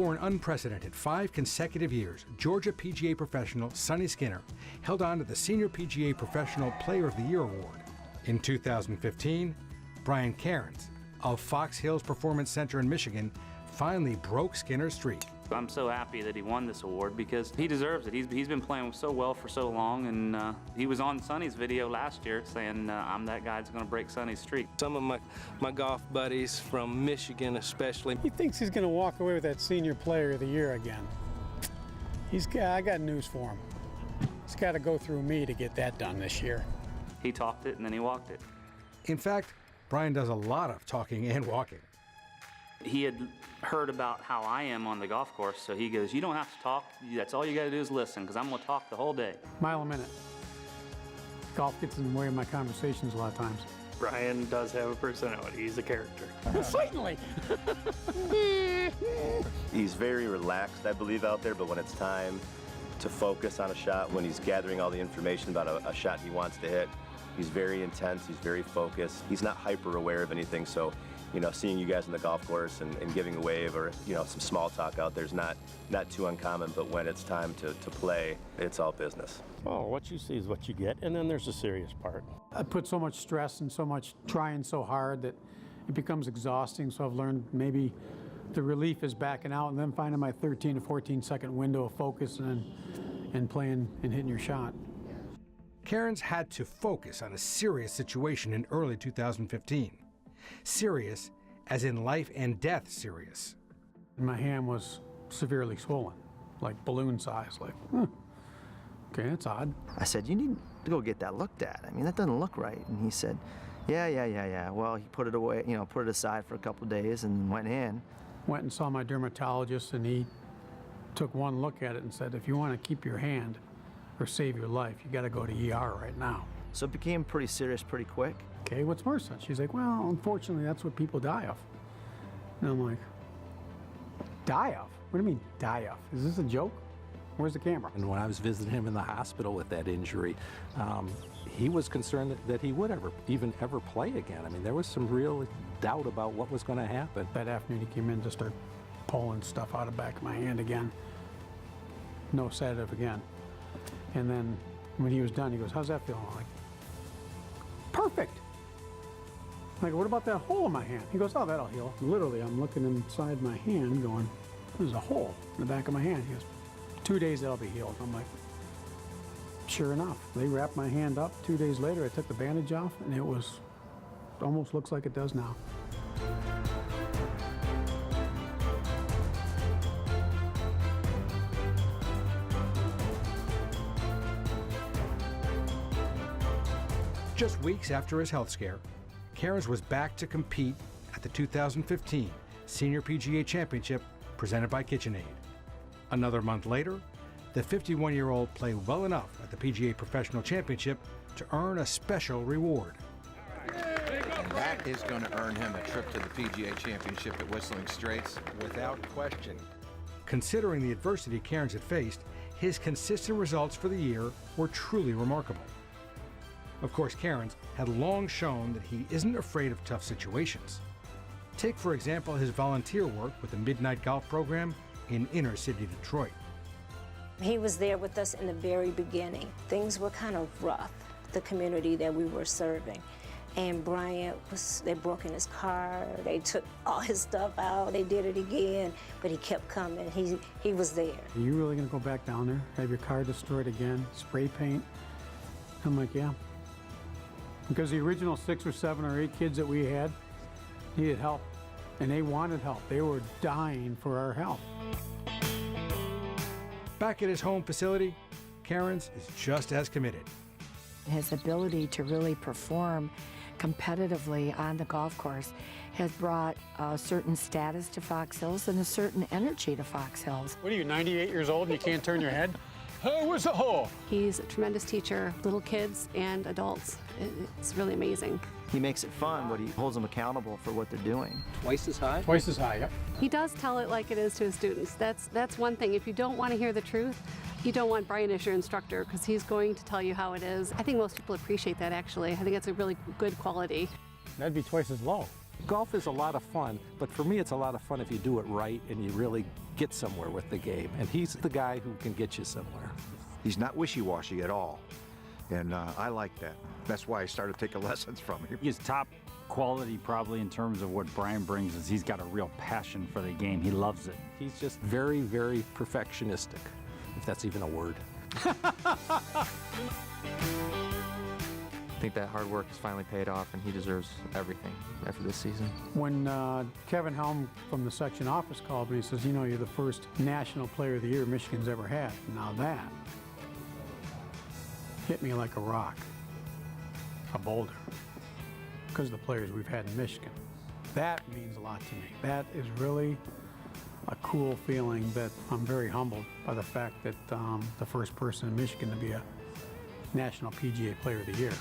For an unprecedented 5 consecutive years, Georgia PGA professional Sonny Skinner held on to the Senior PGA Professional Player of the Year award. In 2015, Brian CAIRNS of Fox Hills Performance Center in Michigan finally broke Skinner's streak. I'm so happy that he won this award because he deserves it. He's been playing so well for so long, and he was on Sonny's video last year saying, I'm that guy that's going to break Sonny's streak. Some of my golf buddies from Michigan especially. He thinks he's going to walk away with that Senior Player of the Year again. I got news for him. He's got to go through me to get that done this year. He talked it and then he walked it. In fact, Brian does a lot of talking and walking. He had heard about how I am on the golf course, so he goes, you don't have to talk, that's all you got to do is listen, because I'm going to talk the whole day. Mile a minute. Golf gets in the way of my conversations a lot of times. Brian does have a personality. He's a character. Certainly. He's very relaxed, I believe, out there, but when it's time to focus on a shot, when he's gathering all the information about a shot he wants to hit, he's very intense, he's very focused. He's not hyper aware of anything, so seeing you guys on the golf course and giving a wave or, some small talk out there is not too uncommon, but when it's time to play, it's all business. Oh, what you see is what you get, and then there's the serious part. I put so much stress and so much trying so hard that it becomes exhausting, so I've learned maybe the relief is backing out and then finding my 13 to 14 second window of focus and playing and hitting your shot. CAIRNS had to focus on a serious situation in early 2015. Serious, as in life and death serious. My hand was severely swollen, like balloon size, like, okay, that's odd. I said, you need to go get that looked at. I mean, that doesn't look right. And he said, yeah. Well, he put it away, put it aside for a couple of days and went in. Went and saw my dermatologist, and he took one look at it and said, if you want to keep your hand or save your life, you got to go to ER right now. So it became pretty serious pretty quick. Okay, what's worse? She's like, well, unfortunately, that's what people die of. And I'm like, die of? What do you mean, die of? Is this a joke? Where's the camera? And when I was visiting him in the hospital with that injury, he was concerned that he would ever play again. I mean, there was some real doubt about what was going to happen. That afternoon, he came in to start pulling stuff out of the back of my hand again. No sedative again. And then when he was done, he goes, how's that feel? I'm like, perfect. I go, what about that hole in my hand? He goes, oh, that'll heal. Literally, I'm looking inside my hand going, there's a hole in the back of my hand. He goes, 2 days, that'll be healed. I'm like, sure enough. They wrapped my hand up. 2 days later, I took the bandage off, and it almost looks like it does now. Just weeks after his health scare, CAIRNS was back to compete at the 2015 Senior PGA Championship presented by KitchenAid. Another month later, the 51-year-old played well enough at the PGA Professional Championship to earn a special reward. That is going to earn him a trip to the PGA Championship at Whistling Straits without question. Considering the adversity CAIRNS had faced, his consistent results for the year were truly remarkable. Of course, CAIRNS had long shown that he isn't afraid of tough situations. Take, for example, his volunteer work with the Midnight Golf program in inner city Detroit. He was there with us in the very beginning. Things were kind of rough, the community that we were serving. And Brian they broke in his car, they took all his stuff out, they did it again, but he kept coming. He was there. Are you really gonna go back down there, have your car destroyed again, spray paint? I'm like, yeah. Because the original 6 or 7 or 8 kids that we had needed help, and they wanted help. They were dying for our help. Back at his home facility, CAIRNS is just as committed. His ability to really perform competitively on the golf course has brought a certain status to Fox Hills and a certain energy to Fox Hills. What are you, 98 years old and you can't turn your head? Hey, where's the hole? He's a tremendous teacher, little kids and adults. It's really amazing. He makes it fun, but he holds them accountable for what they're doing. Twice as high? Twice as high, yep. He does tell it like it is to his students. That's one thing. If you don't want to hear the truth, you don't want Brian as your instructor because he's going to tell you how it is. I think most people appreciate that, actually. I think that's a really good quality. That'd be twice as low. Golf is a lot of fun, but for me it's a lot of fun if you do it right and you really get somewhere with the game. And he's the guy who can get you somewhere. He's not wishy-washy at all, and I like that. That's why I started taking lessons from him. His top quality probably in terms of what Brian brings is he's got a real passion for the game. He loves it. He's just very, very perfectionistic, if that's even a word. I think that hard work has finally paid off, and he deserves everything after this season. When Kevin Helm from the section office called me, he says, you know, you're the first National Player of the Year Michigan's ever had. Now that hit me like a rock, a boulder, because of the players we've had in Michigan. That means a lot to me. That is really a cool feeling that I'm very humbled by the fact that the first person in Michigan to be a National PGA Player of the Year.